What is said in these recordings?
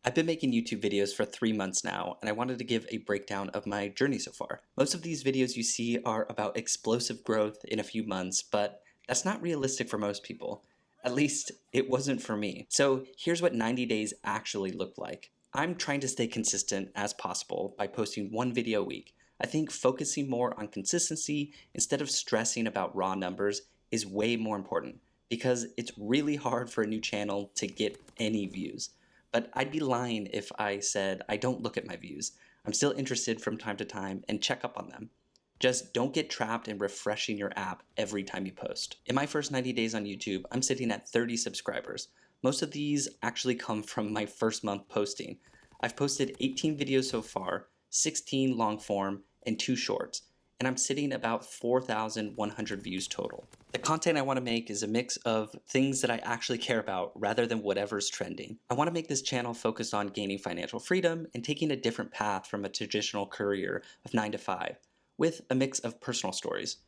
I've been making YouTube videos for 3 months now, and I wanted to give a breakdown of my journey so far. Most of these videos you see are about explosive growth in a few months, but that's not realistic for most people. At least, it wasn't for me. So here's what 90 days actually looked like. I'm trying to stay consistent as possible by posting one video a week. I think focusing more on consistency instead of stressing about raw numbers is way more important, because it's really hard for a new channel to get any views. But I'd be lying if I said I don't look at my views. I'm still interested from time to time and check up on them. Just don't get trapped in refreshing your app every time you post. In my first 90 days on YouTube, I'm sitting at 30 subscribers. Most of these actually come from my first month posting. I've posted 18 videos so far, 16 long form, and 2 shorts, and I'm sitting about 4,100 views total. The content I want to make is a mix of things that I actually care about rather than whatever's trending. I want to make this channel focused on gaining financial freedom and taking a different path from a traditional career of 9 to 5, with a mix of personal stories.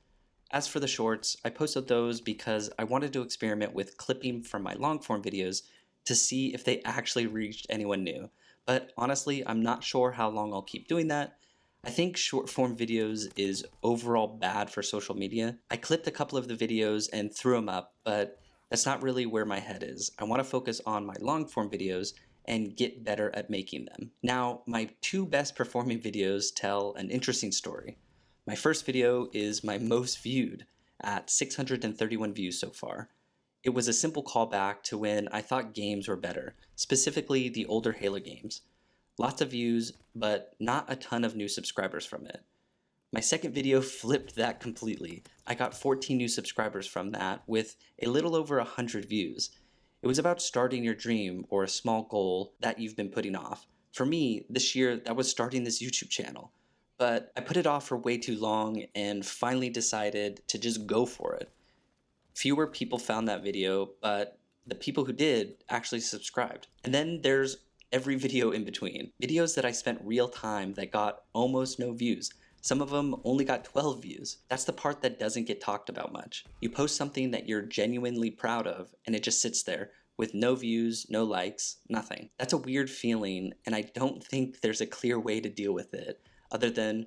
As for the shorts, I posted those because I wanted to experiment with clipping from my long form videos to see if they actually reached anyone new. But honestly, I'm not sure how long I'll keep doing that. I think short form videos is overall bad for social media. I clipped a couple of the videos and threw them up, but that's not really where my head is. I want to focus on my long form videos and get better at making them. Now, my 2 best performing videos tell an interesting story. My first video is my most viewed at 631 views so far. It was a simple callback to when I thought games were better, specifically the older Halo games. Lots of views, but not a ton of new subscribers from it. My second video flipped that completely. I got 14 new subscribers from that with a little over 100 views. It was about starting your dream or a small goal that you've been putting off. For me, this year, that was starting this YouTube channel. But I put it off for way too long and finally decided to just go for it. Fewer people found that video, but the people who did actually subscribed. And then there's every video in between. Videos that I spent real time that got almost no views. Some of them only got 12 views. That's the part that doesn't get talked about much. You post something that you're genuinely proud of and it just sits there with no views, no likes, nothing. That's a weird feeling, and I don't think there's a clear way to deal with it other than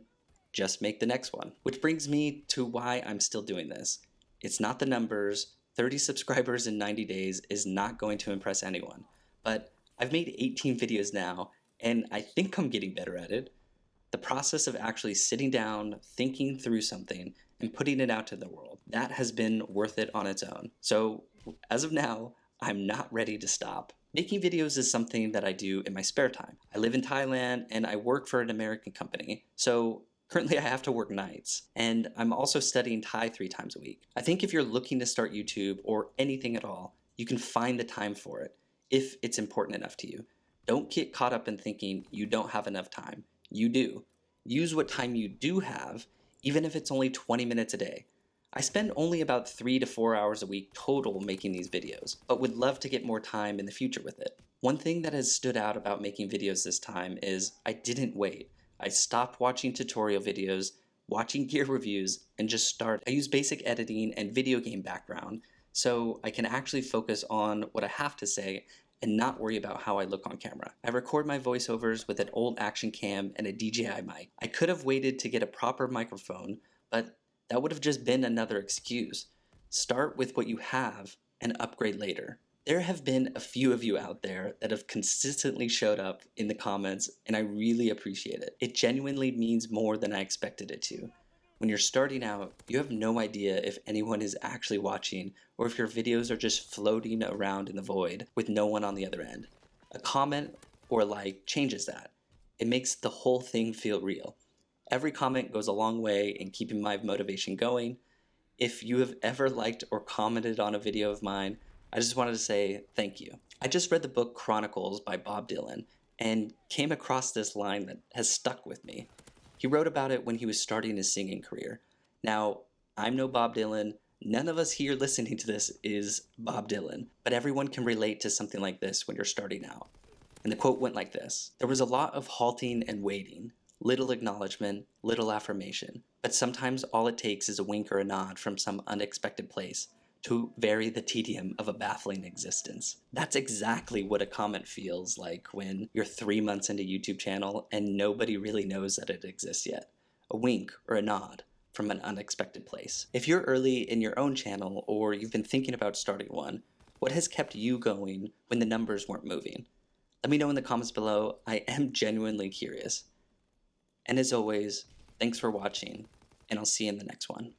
just make the next one. Which brings me to why I'm still doing this. It's not the numbers. 30 subscribers in 90 days is not going to impress anyone. But I've made 18 videos now, and I think I'm getting better at it. The process of actually sitting down, thinking through something, and putting it out to the world, that has been worth it on its own. So as of now, I'm not ready to stop. Making videos is something that I do in my spare time. I live in Thailand and I work for an American company, so currently I have to work nights, and I'm also studying Thai 3 times a week. I think if you're looking to start YouTube or anything at all, you can find the time for it if it's important enough to you. Don't get caught up in thinking you don't have enough time. You do. Use what time you do have, even if it's only 20 minutes a day. I spend only about 3 to 4 hours a week total making these videos, but would love to get more time in the future with it. One thing that has stood out about making videos this time is I didn't wait. I stopped watching tutorial videos, watching gear reviews, and just started. I use basic editing and video game background so I can actually focus on what I have to say and not worry about how I look on camera. I record my voiceovers with an old action cam and a DJI mic. I could have waited to get a proper microphone, but that would have just been another excuse. Start with what you have and upgrade later. There have been a few of you out there that have consistently showed up in the comments, and I really appreciate it. It genuinely means more than I expected it to. When you're starting out, you have no idea if anyone is actually watching or if your videos are just floating around in the void with no one on the other end. A comment or a like changes that. It makes the whole thing feel real. Every comment goes a long way in keeping my motivation going. If you have ever liked or commented on a video of mine, I just wanted to say thank you. I just read the book Chronicles by Bob Dylan and came across this line that has stuck with me. He wrote about it when he was starting his singing career. Now, I'm no Bob Dylan. None of us here listening to this is Bob Dylan, but everyone can relate to something like this when you're starting out. And the quote went like this: "There was a lot of halting and waiting, little acknowledgement, little affirmation, but sometimes all it takes is a wink or a nod from some unexpected place to vary the tedium of a baffling existence. That's exactly what a comment feels like when you're 3 months into YouTube channel and nobody really knows that it exists yet. A wink or a nod from an unexpected place. If you're early in your own channel or you've been thinking about starting one, what has kept you going when the numbers weren't moving? Let me know in the comments below. I am genuinely curious. And as always, thanks for watching, and I'll see you in the next one.